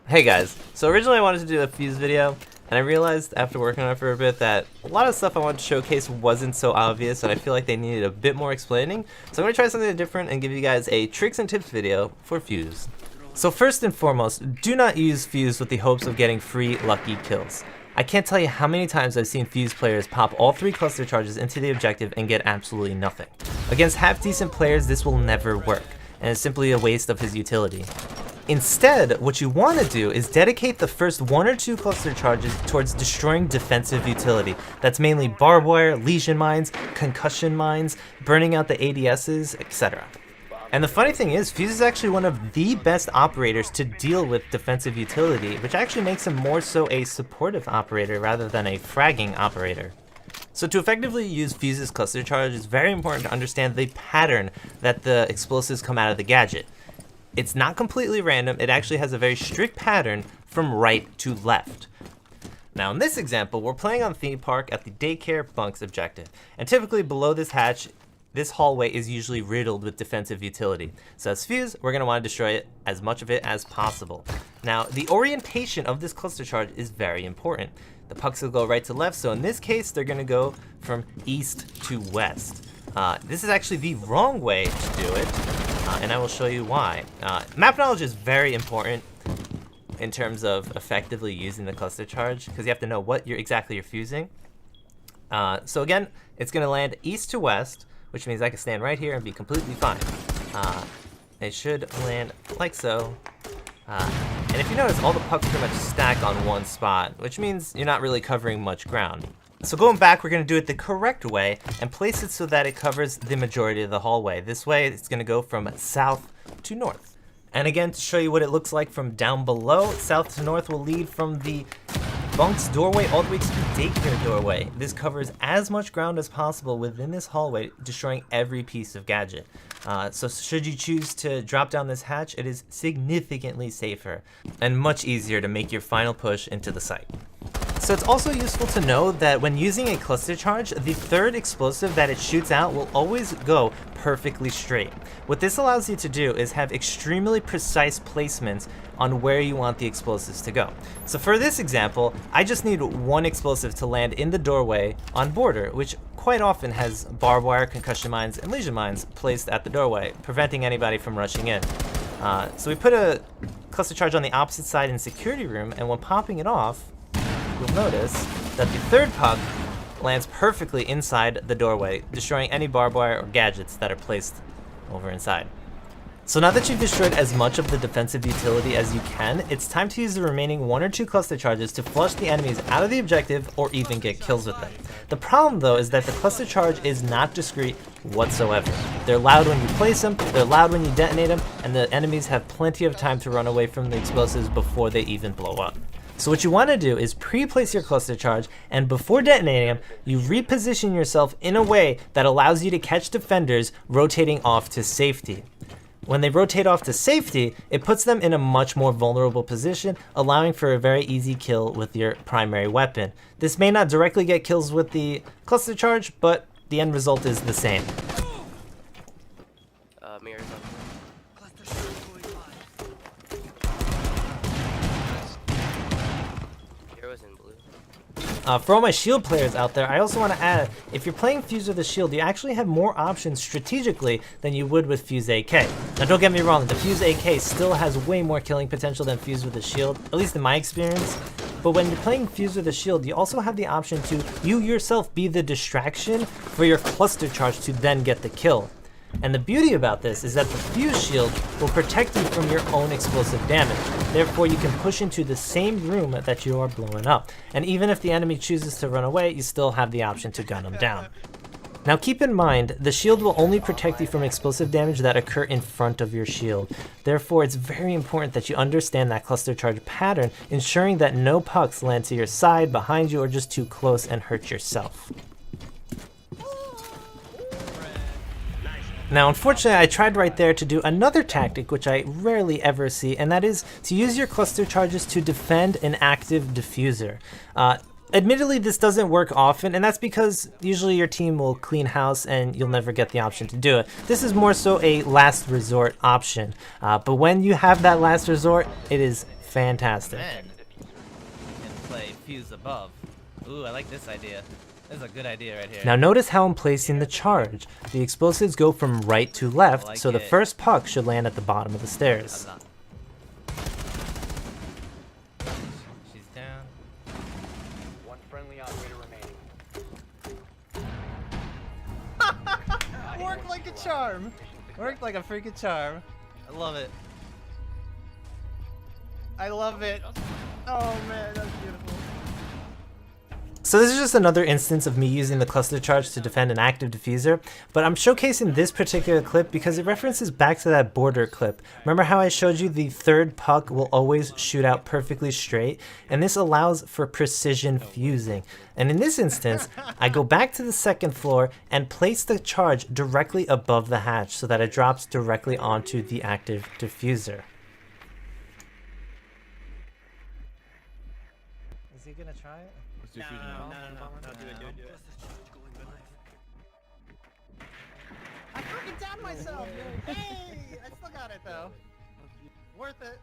Hey guys, so originally I wanted to do a fuse video, and I realized after working on it for a bit that a lot of stuff I wanted to showcase wasn't so obvious, and I feel like they needed a bit more explaining. So I'm going to try something different and give you guys a tricks and tips video for fuse. So first and foremost, do not use fuse with the hopes of getting free lucky kills. I can't tell you how many times I've seen fuse players pop all 3 cluster charges into the objective and get absolutely nothing. Against half-decent players, this will never work, and it's simply a waste of his utility. Instead, what you want to do is dedicate the first 1 or 2 cluster charges towards destroying defensive utility. That's mainly barbed wire, lesion mines, concussion mines, burning out the ADSs, etc. And the funny thing is, fuse is actually one of the best operators to deal with defensive utility, which actually makes him more so a supportive operator rather than a fragging operator. So to effectively use fuse's cluster charge, it's very important to understand the pattern that the explosives come out of the gadget. It's not completely random, it actually has a very strict pattern from right to left. Now in this example, we're playing on theme park at the daycare bunks objective, and typically below this hatch, this hallway is usually riddled with defensive utility. So as fuse, we're going to want to destroy it, as much of it as possible. Now the orientation of this cluster charge is very important. The pucks will go right to left, so in this case they're going to go from east to west. This is actually the wrong way to do it. And I will show you why. Map knowledge is very important in terms of effectively using the cluster charge, because you have to know what exactly you're fusing. So again, it's going to land east to west, which means I can stand right here and be completely fine. It should land like so. And if you notice, all the pucks pretty much stack on one spot, which means you're not really covering much ground. So going back, we're going to do it the correct way and place it so that it covers the majority of the hallway. This way, it's going to go from south to north. And again, to show you what it looks like from down below, south to north will lead from the bunk's doorway all the way to the daycare doorway. This covers as much ground as possible within this hallway, destroying every piece of gadget. So should you choose to drop down this hatch, it is significantly safer and much easier to make your final push into the site. So it's also useful to know that when using a cluster charge, the third explosive that it shoots out will always go perfectly straight. What this allows you to do is have extremely precise placements on where you want the explosives to go. So for this example, I just need 1 explosive to land in the doorway on border, which quite often has barbed wire, concussion mines, and lesion mines placed at the doorway, preventing anybody from rushing in. So we put a cluster charge on the opposite side in security room, and when popping it off, you'll notice that the third puck lands perfectly inside the doorway, destroying any barbed wire or gadgets that are placed over inside. So now that you've destroyed as much of the defensive utility as you can, it's time to use the remaining 1 or 2 cluster charges to flush the enemies out of the objective or even get kills with them. The problem though is that the cluster charge is not discreet whatsoever. They're loud when you place them, they're loud when you detonate them, and the enemies have plenty of time to run away from the explosives before they even blow up. So what you want to do is pre-place your cluster charge, and before detonating them, you reposition yourself in a way that allows you to catch defenders rotating off to safety. When they rotate off to safety, it puts them in a much more vulnerable position, allowing for a very easy kill with your primary weapon. This may not directly get kills with the cluster charge, but the end result is the same. Mirrors up. For all my shield players out there, I also want to add, if you're playing fuse with a shield, you actually have more options strategically than you would with fuse AK. Now don't get me wrong, the fuse AK still has way more killing potential than fuse with a shield, at least in my experience. But when you're playing fuse with a shield, you also have the option to you yourself be the distraction for your cluster charge to then get the kill. And the beauty about this is that the fuse shield will protect you from your own explosive damage. Therefore, you can push into the same room that you are blowing up. And even if the enemy chooses to run away, you still have the option to gun them down. Now keep in mind, the shield will only protect you from explosive damage that occur in front of your shield. Therefore, it's very important that you understand that cluster charge pattern, ensuring that no pucks land to your side, behind you, or just too close and hurt yourself. Now, unfortunately, I tried right there to do another tactic which I rarely ever see, and that is to use your cluster charges to defend an active diffuser. Admittedly, this doesn't work often, and that's because usually your team will clean house and you'll never get the option to do it. This is more so a last resort option, but when you have that last resort, it is fantastic. Then you can play fuse above. Ooh, I like this idea. This is a good idea right here. Now notice how I'm placing the charge. The explosives go from right to left, like so the it. first puck should land at the bottom of the stairs. She's down. One friendly operator remaining. Worked like a charm. Worked like a freaking charm. I love it. I love it. Oh man, that's beautiful. So this is just another instance of me using the cluster charge to defend an active diffuser, but I'm showcasing this particular clip because it references back to that border clip. Remember how I showed you the third puck will always shoot out perfectly straight, and this allows for precision fusing. And in this instance, I go back to the second floor and place the charge directly above the hatch so that it drops directly onto the active diffuser. Is he gonna try it? No, do it. I freaking downed myself. Hey, I still got it though. Worth it.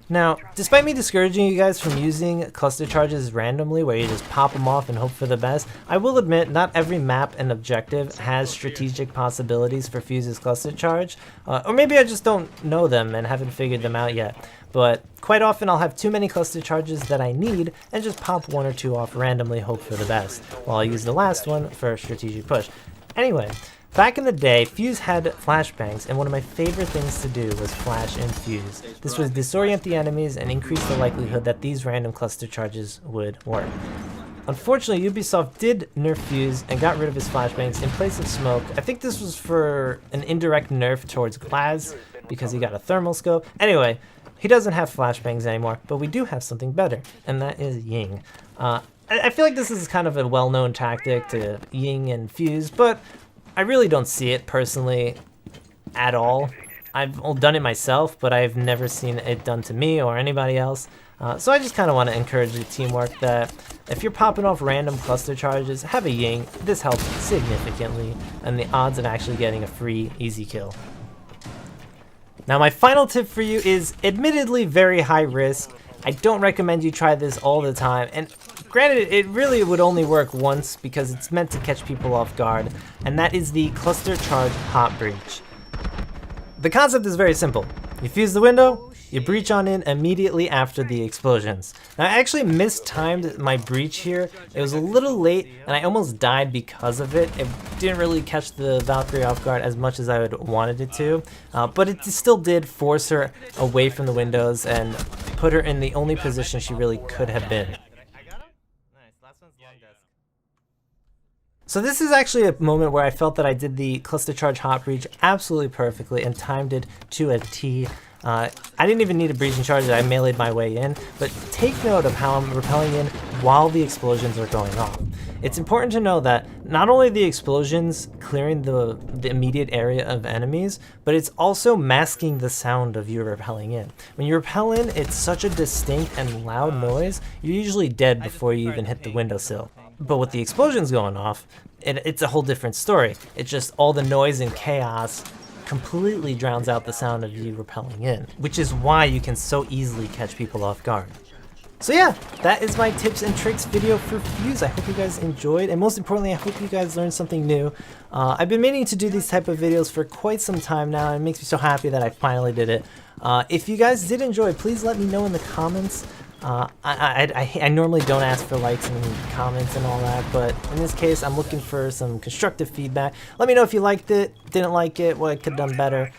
Now, despite me discouraging you guys from using cluster charges randomly where you just pop them off and hope for the best, I will admit not every map and objective has strategic possibilities for Fuse's cluster charge, or maybe I just don't know them and haven't figured them out yet. But quite often I'll have too many cluster charges that I need and just pop one or two off randomly, hope for the best, while I use the last one for a strategic push. Anyway, back in the day, Fuse had flashbangs, and one of my favorite things to do was flash and fuse. This would disorient the enemies and increase the likelihood that these random cluster charges would work. Unfortunately, Ubisoft did nerf Fuse and got rid of his flashbangs in place of smoke. I think this was for an indirect nerf towards Glaz because he got a thermal scope. Anyway, he doesn't have flashbangs anymore, but we do have something better, and that is Ying. I feel like this is kind of a well-known tactic to Ying and Fuse, but I really don't see it personally at all. I've done it myself, but I've never seen it done to me or anybody else. So I just kind of want to encourage the teamwork that if you're popping off random cluster charges, have a Ying. This helps significantly, and the odds of actually getting a free easy kill. Now my final tip for you is admittedly very high risk. I don't recommend you try this all the time, and granted it really would only work once because it's meant to catch people off guard, and that is the cluster charge hot breach. The concept is very simple. You fuse the window, you breach on in immediately after the explosions. Now I actually mistimed my breach here. It was a little late and I almost died because of it. It didn't really catch the Valkyrie off guard as much as I would wanted it to, but it still did force her away from the windows and put her in the only position she really could have been. So this is actually a moment where I felt that I did the cluster charge hot breach absolutely perfectly and timed it to a T. I didn't even need a breaching charge, I meleeed my way in, but take note of how I'm repelling in while the explosions are going off. It's important to know that not only the explosions clearing the immediate area of enemies, but it's also masking the sound of you repelling in. When you repel in, it's such a distinct and loud noise, you're usually dead before you even hit the windowsill. But with the explosions going off, it's a whole different story. It's just all the noise and chaos completely drowns out the sound of you repelling in, which is why you can so easily catch people off guard. So yeah, that is my tips and tricks video for Fuse. I hope you guys enjoyed, and most importantly, I hope you guys learned something new. I've been meaning to do these type of videos for quite some time now, and it makes me so happy that I finally did it. If you guys did enjoy, please let me know in the comments. I normally don't ask for likes and comments and all that, but in this case I'm looking for some constructive feedback. Let me know if you liked it, didn't like it, what I could have done better,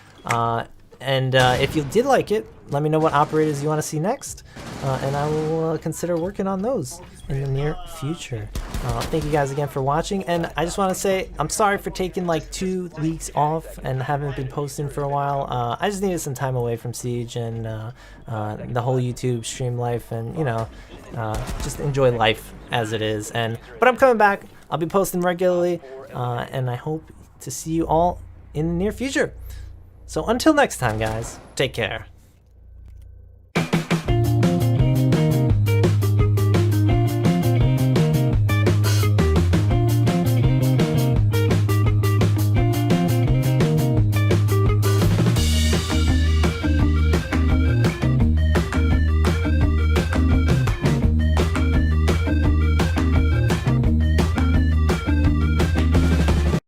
and if you did like it, let me know what operators you want to see next, and I will consider working on those in the near future. Thank you guys again for watching, and I just want to say I'm sorry for taking like 2 weeks off and haven't been posting for a while. I just needed some time away from Siege and the whole YouTube stream life, and you know, just enjoy life as it is. But I'm coming back. I'll be posting regularly, and I hope to see you all in the near future. So until next time, guys, take care.